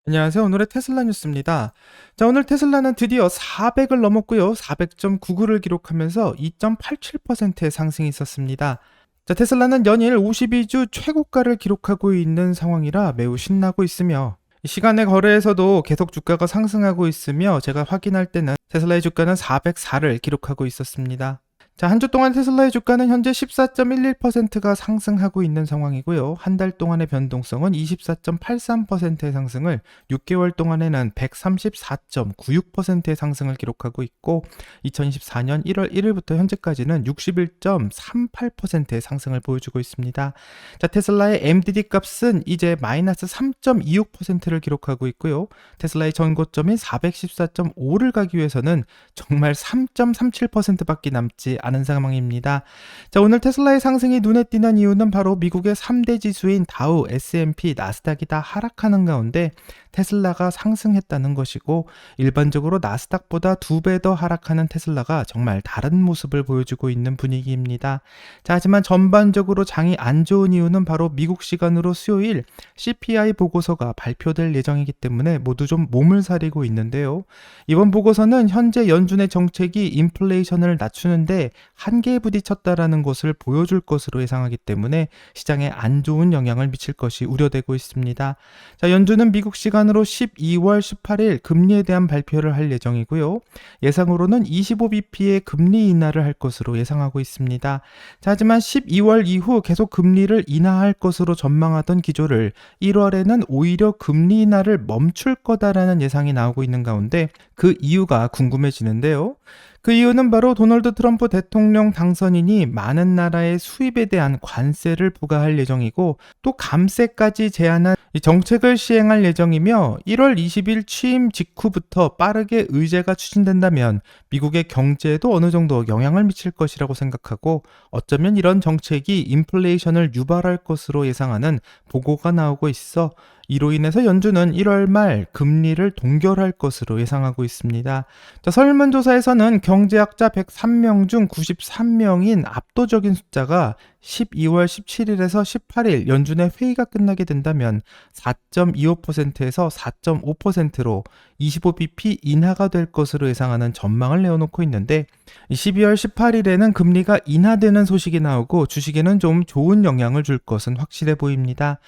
안녕하세요. 오늘의 테슬라 뉴스입니다. 자, 오늘 테슬라는 드디어 400을 넘었고요. 400.99를 기록하면서 2.87%의 상승이 있었습니다. 자, 테슬라는 연일 52주 최고가를 기록하고 있는 상황이라 매우 신나고 있으며 시간의 거래에서도 계속 주가가 상승하고 있으며 제가 확인할 때는 테슬라의 주가는 404를 기록하고 있었습니다. 자, 한 주 동안 테슬라의 주가는 현재 14.11%가 상승하고 있는 상황이고요. 한 달 동안의 변동성은 24.83%의 상승을, 6개월 동안에는 134.96%의 상승을 기록하고 있고, 2024년 1월 1일부터 현재까지는 61.38%의 상승을 보여주고 있습니다. 자, 테슬라의 MDD 값은 이제 마이너스 3.26%를 기록하고 있고요. 테슬라의 전고점인 414.5를 가기 위해서는 정말 3.37%밖에 남지 않은 상황입니다. 자, 오늘 테슬라의 상승이 눈에 띄는 이유는 바로 미국의 3대 지수인 다우, S&P, 나스닥이 다 하락하는 가운데 테슬라가 상승했다는 것이고, 일반적으로 나스닥보다 2배 더 하락하는 테슬라가 정말 다른 모습을 보여주고 있는 분위기입니다. 자, 하지만 전반적으로 장이 안 좋은 이유는 바로 미국 시간으로 수요일 CPI 보고서가 발표될 예정이기 때문에 모두 좀 몸을 사리고 있는데요. 이번 보고서는 현재 연준의 정책이 인플레이션을 낮추는데 한계에 부딪혔다라는 것을 보여줄 것으로 예상하기 때문에 시장에 안 좋은 영향을 미칠 것이 우려되고 있습니다. 자, 연준은 미국 시간으로 12월 18일 금리에 대한 발표를 할 예정이고요. 예상으로는 25bp의 금리 인하를 할 것으로 예상하고 있습니다. 자, 하지만 12월 이후 계속 금리를 인하할 것으로 전망하던 기조를 1월에는 오히려 금리 인하를 멈출 거다라는 예상이 나오고 있는 가운데 그 이유가 궁금해지는데요. 그 이유는 바로 도널드 트럼프 대통령 당선인이 많은 나라의 수입에 대한 관세를 부과할 예정이고, 또 감세까지 제한한 정책을 시행할 예정이며, 1월 20일 취임 직후부터 빠르게 의제가 추진된다면 미국의 경제에도 어느 정도 영향을 미칠 것이라고 생각하고, 어쩌면 이런 정책이 인플레이션을 유발할 것으로 예상하는 보고가 나오고 있어 이로 인해서 연준은 1월 말 금리를 동결할 것으로 예상하고 있습니다. 자, 설문조사에서는 경제학자 103명 중 93명인 압도적인 숫자가 12월 17일에서 18일 연준의 회의가 끝나게 된다면 4.25%에서 4.5%로 25bp 인하가 될 것으로 예상하는 전망을 내어놓고 있는데, 12월 18일에는 금리가 인하되는 소식이 나오고 주식에는 좀 좋은 영향을 줄 것은 확실해 보입니다.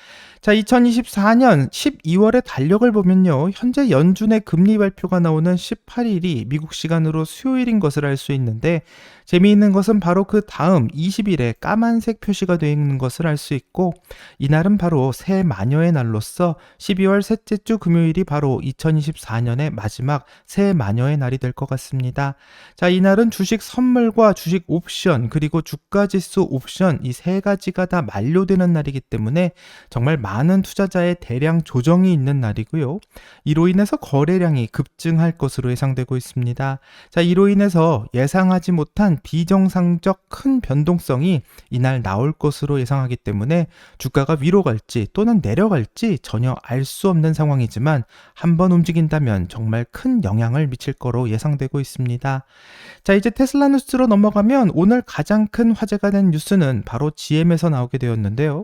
자, 2024년 12월의 달력을 보면요, 현재 연준의 금리 발표가 나오는 18일이 미국 시간으로 수요일인 것을 알 수 있는데, 재미있는 것은 바로 그 다음 20일에 까만색 표시가 되어 있는 것을 알 수 있고, 이날은 바로 새 마녀의 날로서 12월 셋째 주 금요일이 바로 2024년의 마지막 새 마녀의 날이 될 것 같습니다. 자, 이날은 주식 선물과 주식 옵션 그리고 주가 지수 옵션 이 세 가지가 다 만료되는 날이기 때문에 정말 많은 투자자의 대량 조정이 있는 날이고요. 이로 인해서 거래량이 급증할 것으로 예상되고 있습니다. 자, 이로 인해서 예상하지 못한 비정상적 큰 변동성이 이날 나올 것으로 예상하기 때문에 주가가 위로 갈지 또는 내려갈지 전혀 알 수 없는 상황이지만 한번 움직인다면 정말 큰 영향을 미칠 거로 예상되고 있습니다. 자, 이제 테슬라 뉴스로 넘어가면 오늘 가장 큰 화제가 된 뉴스는 바로 GM에서 나오게 되었는데요.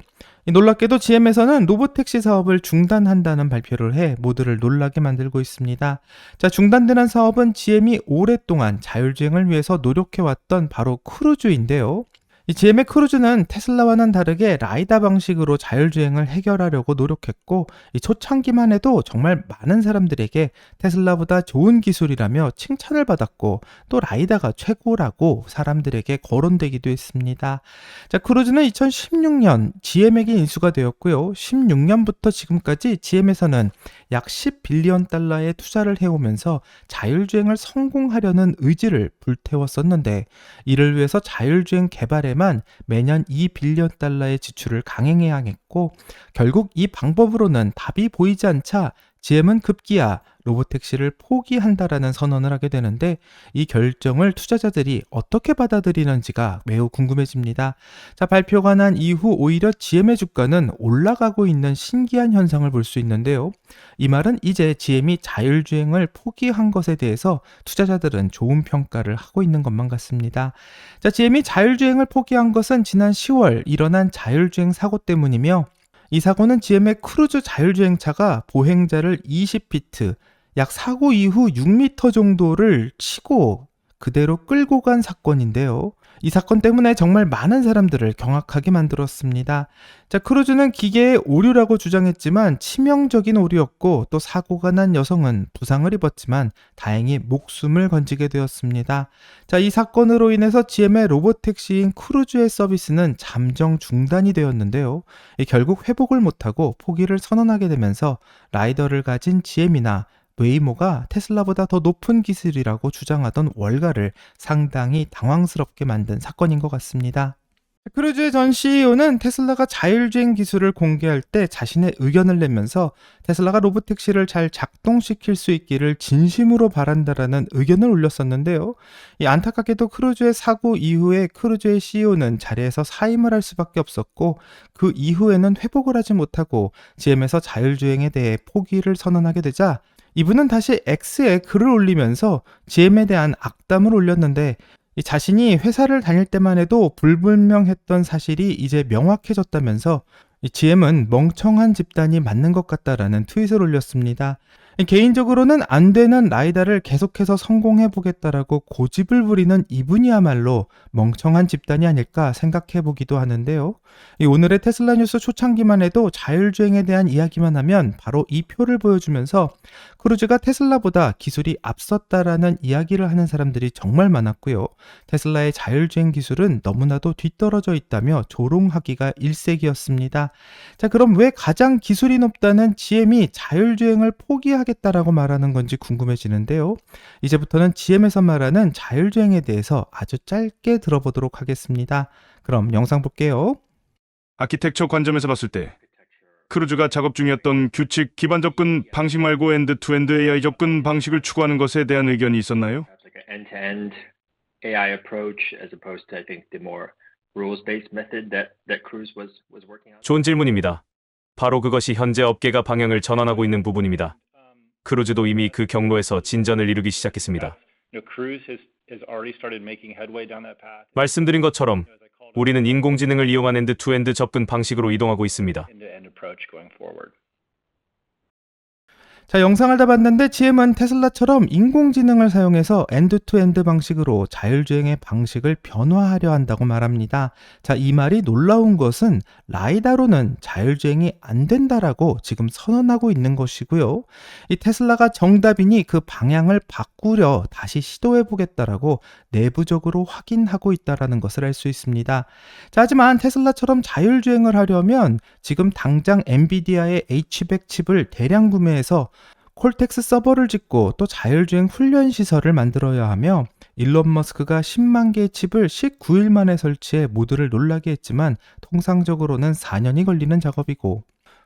놀랍게도 GM에서는 로보택시 사업을 중단한다는 발표를 해 모두를 놀라게 만들고 있습니다. 자, 중단되는 사업은 GM이 오랫동안 자율주행을 위해서 노력해왔던 바로 크루즈인데요. 이 GM의 크루즈는 테슬라와는 다르게 라이다 방식으로 자율주행을 해결하려고 노력했고, 이 초창기만 해도 정말 많은 사람들에게 테슬라보다 좋은 기술이라며 칭찬을 받았고, 또 라이다가 최고라고 사람들에게 거론되기도 했습니다. 자, 크루즈는 2016년 GM에게 인수가 되었고요. 16년부터 지금까지 GM에서는 약 10빌리언 달러의 투자를 해오면서 자율주행을 성공하려는 의지를 불태웠었는데, 이를 위해서 자율주행 개발에만 매년 2빌리언 달러의 지출을 강행해야 했고, 결국 이 방법으로는 답이 보이지 않자 GM은 급기야 로보택시를 포기한다라는 선언을 하게 되는데, 이 결정을 투자자들이 어떻게 받아들이는지가 매우 궁금해집니다. 자, 발표가 난 이후 오히려 GM의 주가는 올라가고 있는 신기한 현상을 볼 수 있는데요. 이 말은 이제 GM이 자율주행을 포기한 것에 대해서 투자자들은 좋은 평가를 하고 있는 것만 같습니다. 자, GM이 자율주행을 포기한 것은 지난 10월 일어난 자율주행 사고 때문이며, 이 사고는 GM의 크루즈 자율주행차가 보행자를 20피트, 약 사고 이후 6m 정도를 치고 그대로 끌고 간 사건인데요. 이 사건 때문에 정말 많은 사람들을 경악하게 만들었습니다. 자, 크루즈는 기계의 오류라고 주장했지만 치명적인 오류였고 또 사고가 난 여성은 부상을 입었지만 다행히 목숨을 건지게 되었습니다. 자, 이 사건으로 인해서 GM의 로봇택시인 크루즈의 서비스는 잠정 중단이 되었는데요. 결국 회복을 못하고 포기를 선언하게 되면서 라이더를 가진 GM이나 웨이모가 테슬라보다 더 높은 기술이라고 주장하던 월가를 상당히 당황스럽게 만든 사건인 것 같습니다. 크루즈의 전 CEO는 테슬라가 자율주행 기술을 공개할 때 자신의 의견을 내면서 테슬라가 로봇택시를 잘 작동시킬 수 있기를 진심으로 바란다라는 의견을 올렸었는데요. 이 안타깝게도 크루즈의 사고 이후에 크루즈의 CEO는 자리에서 사임을 할 수밖에 없었고 그 이후에는 회복을 하지 못하고 GM에서 자율주행에 대해 포기를 선언하게 되자 이분은 다시 X에 글을 올리면서 GM에 대한 악담을 올렸는데 자신이 회사를 다닐 때만 해도 불분명했던 사실이 이제 명확해졌다면서 GM은 멍청한 집단이 맞는 것 같다라는 트윗을 올렸습니다. 개인적으로는 안 되는 라이다를 계속해서 성공해 보겠다라고 고집을 부리는 이분이야말로 멍청한 집단이 아닐까 생각해 보기도 하는데요. 오늘의 테슬라 뉴스 초창기만 해도 자율주행에 대한 이야기만 하면 바로 이 표를 보여주면서 크루즈가 테슬라보다 기술이 앞섰다라는 이야기를 하는 사람들이 정말 많았고요. 테슬라의 자율주행 기술은 너무나도 뒤떨어져 있다며 조롱하기가 일색이었습니다. 자, 그럼 왜 가장 기술이 높다는 GM이 자율주행을 포기하겠다라고 말하는 건지 궁금해지는데요. 이제부터는 GM에서 말하는 자율주행에 대해서 아주 짧게 들어보도록 하겠습니다. 그럼 영상 볼게요. 아키텍처 관점에서 봤을 때 크루즈가 작업 중이었던 규칙 기반 접근 방식 말고 엔드-투-엔드 AI 접근 방식을 추구하는 것에 대한 의견이 있었나요? Like an end-to-end AI approach as opposed to I think the more rules-based method that Cruise was working on. 좋은 질문입니다. 바로 그것이 현재 업계가 방향을 전환하고 있는 부분입니다. 크루즈도 이미 그 경로에서 진전을 이루기 시작했습니다. Cruise has already started making headway down that path. 말씀드린 것처럼 우리는 인공지능을 이용한 엔드-투-엔드 접근 방식으로 이동하고 있습니다. End-to-end approach going forward. 자, 영상을 다 봤는데 GM은 테슬라처럼 인공지능을 사용해서 엔드-투-엔드 방식으로 자율주행의 방식을 변화하려 한다고 말합니다. 자, 이 말이 놀라운 것은 라이다로는 자율주행이 안 된다라고 지금 선언하고 있는 것이고요. 이 테슬라가 정답이니 그 방향을 바꾸려 다시 시도해보겠다라고 내부적으로 확인하고 있다라는 것을 알 수 있습니다. 자, 하지만 테슬라처럼 자율주행을 하려면 지금 당장 엔비디아의 H100 칩을 대량 구매해서 콜텍스 서버를 짓고 또 자율주행 훈련 시설을 만들어야 하며 일론 머스크가 10만 개의 칩을 19일 만에 설치해 모두를 놀라게 했지만 통상적으로는 4년이 걸리는 작업이고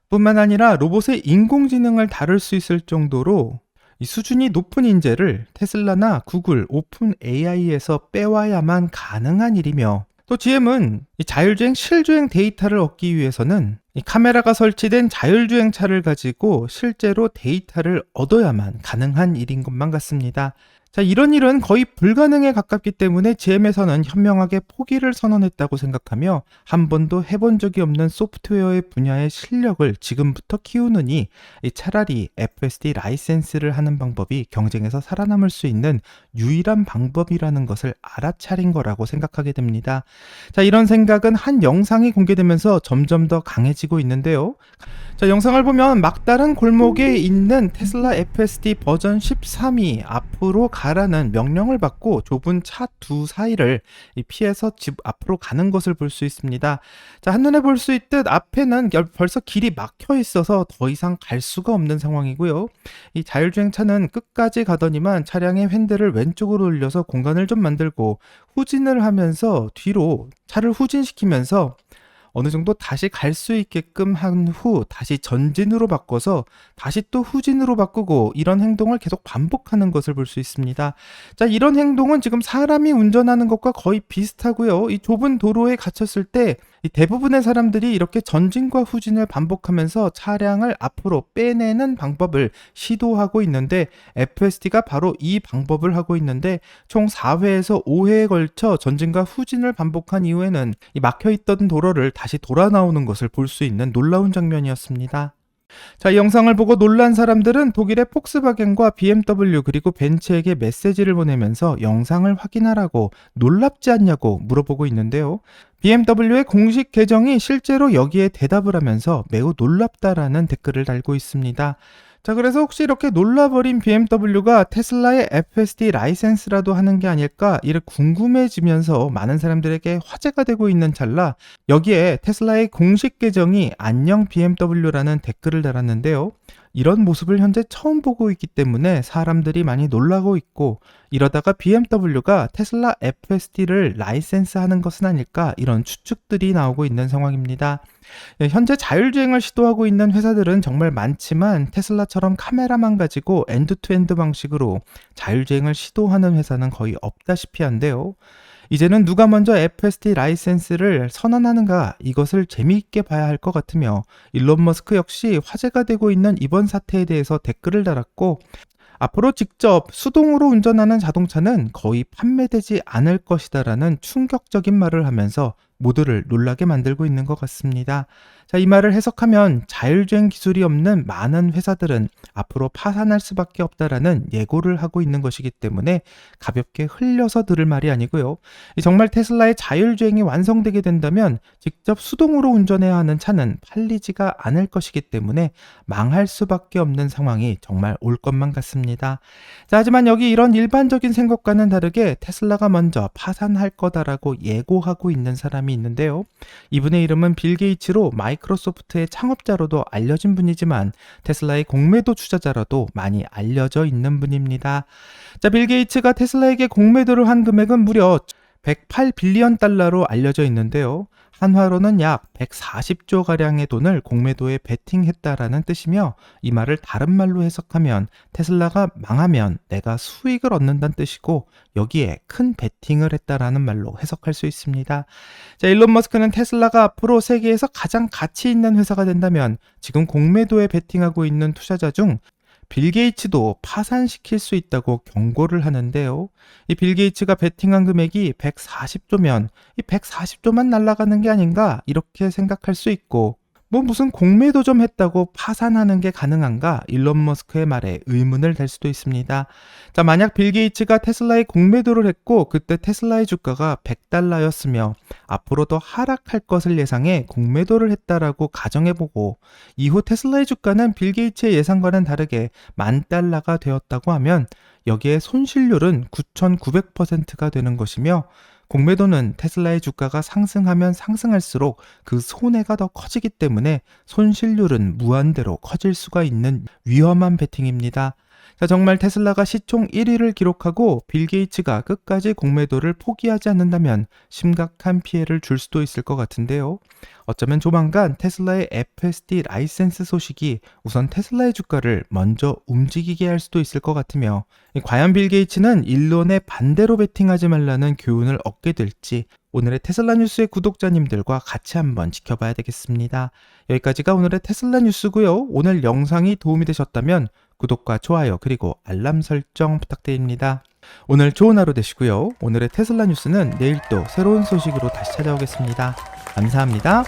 뿐만 아니라 로봇의 인공지능을 다룰 수 있을 정도로 이 수준이 높은 인재를 테슬라나 구글, 오픈 AI에서 빼와야만 가능한 일이며 또 GM은 이 자율주행 실주행 데이터를 얻기 위해서는 이 카메라가 설치된 자율주행차를 가지고 실제로 데이터를 얻어야만 가능한 일인 것만 같습니다. 자, 이런 일은 거의 불가능에 가깝기 때문에 GM에서는 현명하게 포기를 선언했다고 생각하며 한 번도 해본 적이 없는 소프트웨어의 분야의 실력을 지금부터 키우느니 차라리 FSD 라이센스를 하는 방법이 경쟁에서 살아남을 수 있는 유일한 방법이라는 것을 알아차린 거라고 생각하게 됩니다. 자, 이런 생각은 한 영상이 공개되면서 점점 더 강해지고 있는데요. 자, 영상을 보면 막다른 골목에 있는 테슬라 FSD 버전 13이 앞으로 가라는 명령을 받고 좁은 차 두 사이를 피해서 집 앞으로 가는 것을 볼 수 있습니다. 자, 한눈에 볼 수 있듯 앞에는 벌써 길이 막혀 있어서 더 이상 갈 수가 없는 상황이고요. 이 자율주행차는 끝까지 가더니만 차량의 핸들을 왼쪽으로 올려서 공간을 좀 만들고 후진을 하면서 뒤로 차를 후진시키면서 어느 정도 다시 갈 수 있게끔 한 후 다시 전진으로 바꿔서 다시 또 후진으로 바꾸고 이런 행동을 계속 반복하는 것을 볼 수 있습니다. 자, 이런 행동은 지금 사람이 운전하는 것과 거의 비슷하고요. 이 좁은 도로에 갇혔을 때 이 대부분의 사람들이 이렇게 전진과 후진을 반복하면서 차량을 앞으로 빼내는 방법을 시도하고 있는데 FSD가 바로 이 방법을 하고 있는데 총 4회에서 5회에 걸쳐 전진과 후진을 반복한 이후에는 이 막혀있던 도로를 다시 돌아 나오는 것을 볼 수 있는 놀라운 장면이었습니다. 자, 이 영상을 보고 놀란 사람들은 독일의 폭스바겐과 BMW 그리고 벤츠에게 메시지를 보내면서 영상을 확인하라고 놀랍지 않냐고 물어보고 있는데요. BMW의 공식 계정이 실제로 여기에 대답을 하면서 매우 놀랍다라는 댓글을 달고 있습니다. 자, 그래서 혹시 이렇게 놀라버린 BMW가 테슬라의 FSD 라이센스라도 하는 게 아닐까 이를 궁금해지면서 많은 사람들에게 화제가 되고 있는 찰나 여기에 테슬라의 공식 계정이 안녕 BMW라는 댓글을 달았는데요. 이런 모습을 현재 처음 보고 있기 때문에 사람들이 많이 놀라고 있고 이러다가 BMW가 테슬라 FSD를 라이센스 하는 것은 아닐까 이런 추측들이 나오고 있는 상황입니다. 현재 자율주행을 시도하고 있는 회사들은 정말 많지만 테슬라처럼 카메라만 가지고 엔드투엔드 방식으로 자율주행을 시도하는 회사는 거의 없다시피 한데요. 이제는 누가 먼저 FSD 라이센스를 선언하는가 이것을 재미있게 봐야 할 것 같으며 일론 머스크 역시 화제가 되고 있는 이번 사태에 대해서 댓글을 달았고 앞으로 직접 수동으로 운전하는 자동차는 거의 판매되지 않을 것이다라는 충격적인 말을 하면서 모두를 놀라게 만들고 있는 것 같습니다. 자, 이 말을 해석하면 자율주행 기술이 없는 많은 회사들은 앞으로 파산할 수밖에 없다라는 예고를 하고 있는 것이기 때문에 가볍게 흘려서 들을 말이 아니고요. 정말 테슬라의 자율주행이 완성되게 된다면 직접 수동으로 운전해야 하는 차는 팔리지가 않을 것이기 때문에 망할 수밖에 없는 상황이 정말 올 것만 같습니다. 자, 하지만 여기 이런 일반적인 생각과는 다르게 테슬라가 먼저 파산할 거다라고 예고하고 있는 사람이 있는데요. 이분의 이름은 빌 게이츠로 마이크로소프트의 창업자로도 알려진 분이지만 테슬라의 공매도 투자자로도 많이 알려져 있는 분입니다. 자, 빌 게이츠가 테슬라에게 공매도를 한 금액은 무려 108빌리언 달러로 알려져 있는데요. 한화로는 약 140조 가량의 돈을 공매도에 베팅했다라는 뜻이며 이 말을 다른 말로 해석하면 테슬라가 망하면 내가 수익을 얻는다는 뜻이고 여기에 큰 베팅을 했다라는 말로 해석할 수 있습니다. 자, 일론 머스크는 테슬라가 앞으로 세계에서 가장 가치 있는 회사가 된다면 지금 공매도에 베팅하고 있는 투자자 중 빌 게이츠도 파산시킬 수 있다고 경고를 하는데요. 이 빌 게이츠가 베팅한 금액이 140조면 이 140조만 날아가는 게 아닌가 이렇게 생각할 수 있고 무슨 공매도 좀 했다고 파산하는 게 가능한가? 일론 머스크의 말에 의문을 달 수도 있습니다. 자, 만약 빌 게이츠가 테슬라에 공매도를 했고 그때 테슬라의 주가가 100달러였으며 앞으로 더 하락할 것을 예상해 공매도를 했다라고 가정해보고 이후 테슬라의 주가는 빌 게이츠의 예상과는 다르게 10,000달러가 되었다고 하면 여기에 손실률은 9,900%가 되는 것이며 공매도는 테슬라의 주가가 상승하면 상승할수록 그 손해가 더 커지기 때문에 손실률은 무한대로 커질 수가 있는 위험한 베팅입니다. 자, 정말 테슬라가 시총 1위를 기록하고 빌 게이츠가 끝까지 공매도를 포기하지 않는다면 심각한 피해를 줄 수도 있을 것 같은데요. 어쩌면 조만간 테슬라의 FSD 라이센스 소식이 우선 테슬라의 주가를 먼저 움직이게 할 수도 있을 것 같으며 과연 빌 게이츠는 일론의 반대로 베팅하지 말라는 교훈을 얻게 될지 오늘의 테슬라 뉴스의 구독자님들과 같이 한번 지켜봐야 되겠습니다. 여기까지가 오늘의 테슬라 뉴스고요. 오늘 영상이 도움이 되셨다면 구독과 좋아요 그리고 알람 설정 부탁드립니다. 오늘 좋은 하루 되시고요. 오늘의 테슬라 뉴스는 내일 또 새로운 소식으로 다시 찾아오겠습니다. 감사합니다.